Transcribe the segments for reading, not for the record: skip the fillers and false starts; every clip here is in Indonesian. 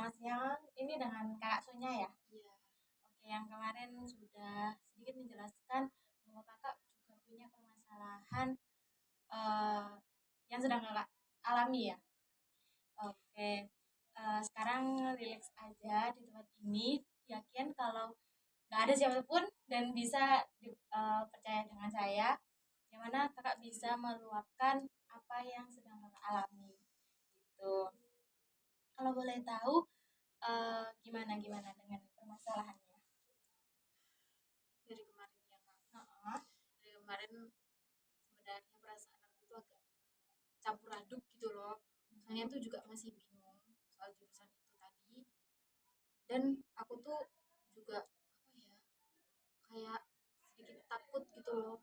selamat siang. Ini dengan Kak Sonya ya? Iya, Oke, yang kemarin sudah sedikit menjelaskan bahwa Kakak juga punya permasalahan eh, yang sedang Kakak alami ya. Oke, sekarang relax aja di tempat ini. Yakin kalau nggak ada siapapun dan bisa percaya dengan saya, yang mana Kakak bisa meluapkan apa yang sedang Kakak alami. Gitu. Kalau boleh tahu, gimana gimana dengan permasalahannya? dari kemarin ya Kak. Heeh. Dari kemarin sebenarnya perasaan aku tuh agak campur aduk gitu loh. Soalnya tuh juga masih bingung soal jurusan itu tadi. Dan aku tuh juga apa ya, kayak sedikit takut gitu loh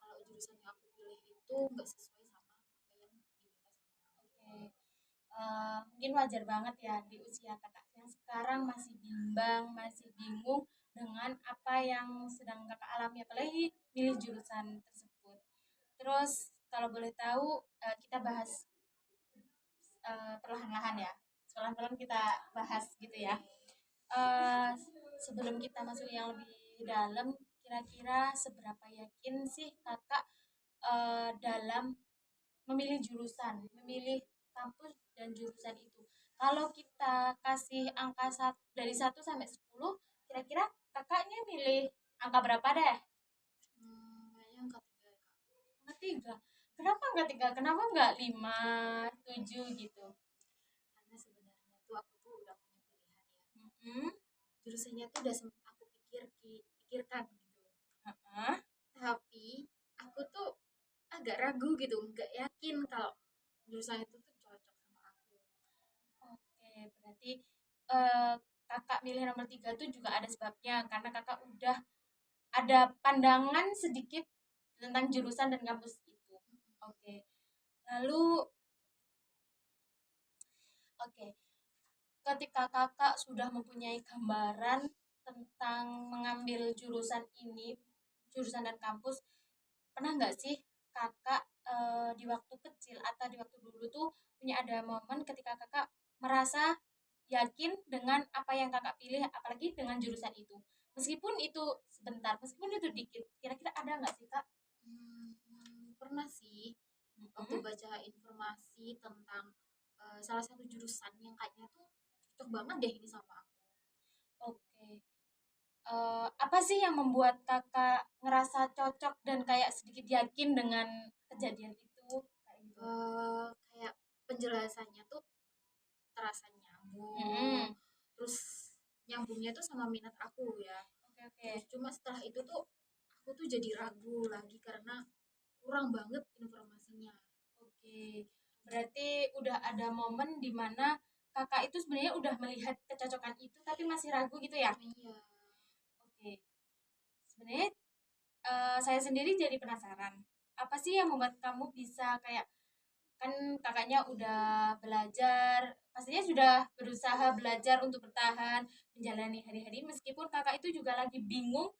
kalau jurusan yang aku pilih itu nggak sesuai sama apa yang diminta sama orang tua. Oke, mungkin wajar banget ya di usia Kakak yang sekarang masih bimbang, masih bingung dengan apa yang sedang Kakak alami, apalagi milih jurusan tersebut. Terus kalau boleh tahu, kita bahas perlahan-lahan ya. Perlahan-lahan kita bahas gitu ya. Oke. Eh, Sebelum kita masuk yang lebih dalam, kira-kira seberapa yakin sih Kakak dalam memilih jurusan, memilih kampus dan jurusan itu. Kalau kita kasih angka dari 1 sampai 10, kira-kira kakaknya milih angka berapa deh? Kayaknya angka 3 ya Kak. Angka 3. Kenapa angka 3? Kenapa nggak 5, 7 gitu? Karena sebenarnya tuh aku tuh udah punya pilihan ya. Mm-mm. Jurusannya tuh udah sempat aku pikirkan gitu. Heeh. Tapi aku tuh agak ragu gitu, nggak yakin kalau jurusan itu tuh cocok sama aku. Oke, berarti eh, kakak milih nomor 3 itu juga ada sebabnya karena kakak udah ada pandangan sedikit tentang jurusan dan kampus itu. Oke. Lalu, oke, ketika kakak sudah mempunyai gambaran tentang mengambil jurusan ini, jurusan dan kampus, pernah nggak sih kakak di waktu kecil atau di waktu dulu tuh punya ada momen ketika kakak merasa yakin dengan apa yang kakak pilih, apalagi dengan jurusan itu? Meskipun itu sebentar, meskipun itu dikit, kira-kira ada nggak sih kak? Pernah sih waktu Mm-mm. baca informasi tentang salah satu jurusan yang kayaknya tuh cocok banget deh ini sama aku. Oke. Apa sih yang membuat kakak ngerasa cocok dan kayak sedikit yakin dengan kejadian itu? Kayak gitu. Kayak penjelasannya tuh terasa nyambung, Mm-mm. terus nyambungnya tuh sama minat aku ya. Oke, oke. Terus cuma setelah itu tuh aku tuh jadi ragu lagi karena kurang banget informasinya. Oke. Berarti udah ada momen di mana kakak itu sebenarnya udah melihat kecocokan itu tapi masih ragu gitu ya? Iya. Oke. Sebenarnya saya sendiri jadi penasaran. Apa sih yang membuat kamu bisa kayak, kan kakaknya udah belajar, pastinya sudah berusaha belajar untuk bertahan menjalani hari-hari meskipun kakak itu juga lagi bingung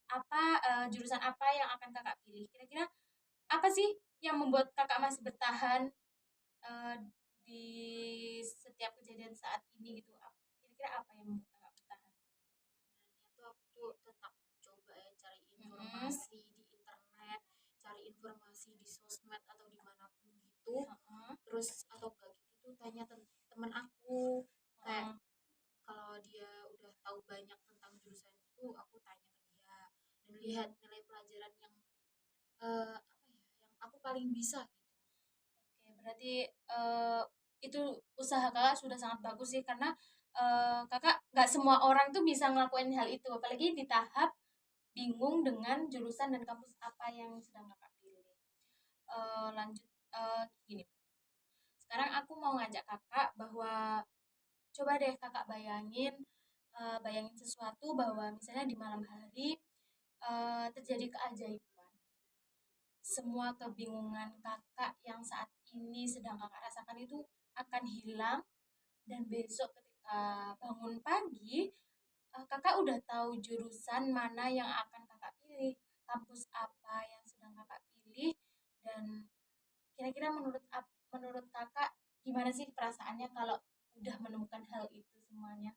apa jurusan apa yang akan kakak pilih. Kira-kira apa sih yang membuat kakak masih bertahan eh, di setiap kejadian saat ini gitu? Kira-kira apa yang membuat kakak bertahan? Sebenarnya tuh aku tuh tetap coba ya cari Mm-mm. informasi di internet, cari informasi di sosmed atau dimanapun gitu. Heeh. Terus atau enggak gitu tuh tanya temen aku kayak Heeh. kalau dia udah tahu banyak tentang jurusan itu aku tanya ke dia dan lihat nilai pelajaran yang apa ya yang aku paling bisa gitu. Oke, berarti itu usaha kakak sudah sangat bagus sih karena kakak nggak semua orang tuh bisa ngelakuin hal itu, apalagi di tahap bingung dengan jurusan dan kampus apa yang sedang kakak pilih. Lanjut, gini. Sekarang aku mau ngajak kakak bahwa coba deh kakak bayangin, bayangin sesuatu bahwa misalnya di malam hari terjadi keajaiban. Semua kebingungan kakak yang saat ini sedang kakak rasakan itu akan hilang dan besok ketika bangun pagi kakak udah tahu jurusan mana yang akan kakak pilih, kampus apa yang sedang kakak pilih, dan kira-kira menurut kakak gimana sih perasaannya kalau udah menemukan hal itu semuanya.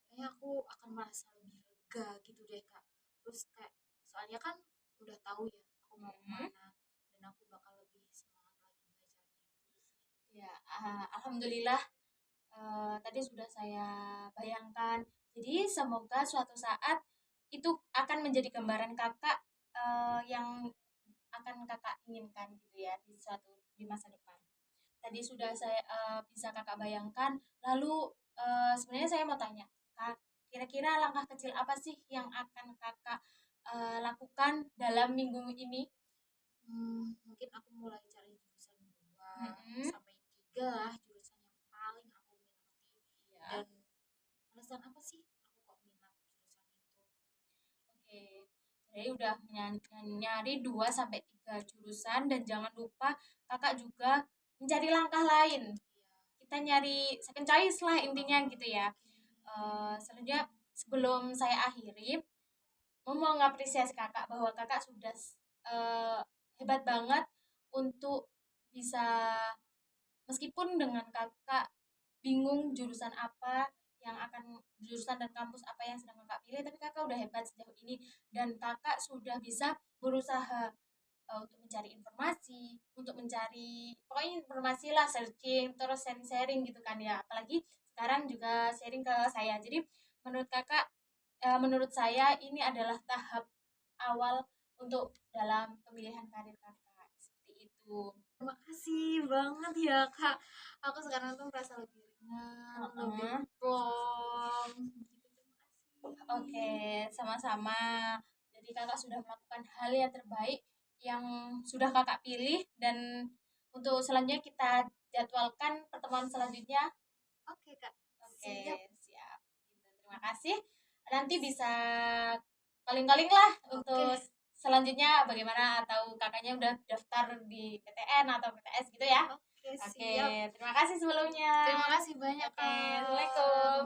Kayaknya aku akan merasa lebih lega gitu deh kak. Terus kayak soalnya kan udah tahu ya aku mau Hmm. kemana dan aku bakal lebih semangat lagi belajarnya. Ya, alhamdulillah tadi sudah saya bayangkan. Jadi semoga suatu saat itu akan menjadi gambaran kakak yang akan kakak inginkan gitu ya di masa depan. Tadi sudah saya bisa kakak bayangkan. Lalu sebenarnya saya mau tanya, kira-kira langkah kecil apa sih yang akan kakak lakukan dalam minggu ini? Mungkin aku mulai cari jurusan 2 Mm-mm. sampai 3 lah, jurusan yang paling aku minati. Ya. Dan alasan apa sih aku kok minat jurusan itu? Oke, jadi udah nyari 2 sampai 3 jurusan dan jangan lupa kakak juga mencari langkah lain. Iya. Kita nyari second choice lah intinya gitu ya. Oke. Selanjutnya sebelum saya akhiri, mau ngapresiasi kakak bahwa kakak sudah eh, hebat banget untuk bisa meskipun dengan kakak bingung jurusan apa yang akan jurusan dan kampus apa yang sedang kakak pilih, tapi kakak udah hebat sejauh ini dan kakak sudah bisa berusaha untuk mencari informasi, untuk mencari pokoknya informasi lah, searching terus sharing-sharing gitu kan ya, apalagi sekarang juga sharing ke saya. Jadi menurut kakak, menurut saya ini adalah tahap awal untuk dalam pemilihan karir kakak seperti itu. Terima kasih banget ya kak. Aku sekarang tuh merasa lebih ringan, lebih Heeh. plong. Gitu, terima Oke, kasih. sama-sama. Jadi kakak sudah melakukan hal yang terbaik yang sudah kakak pilih dan untuk selanjutnya kita jadwalkan pertemuan selanjutnya. Oke kak, Oke, siap. siap. Gitu. Terima kasih. Nanti bisa calling-calling lah Oke, untuk selanjutnya bagaimana atau kakaknya udah daftar di PTN atau PTS gitu ya. oke Oke, siap. terima kasih sebelumnya. Terima kasih banyak Oke, kak. Assalamualaikum.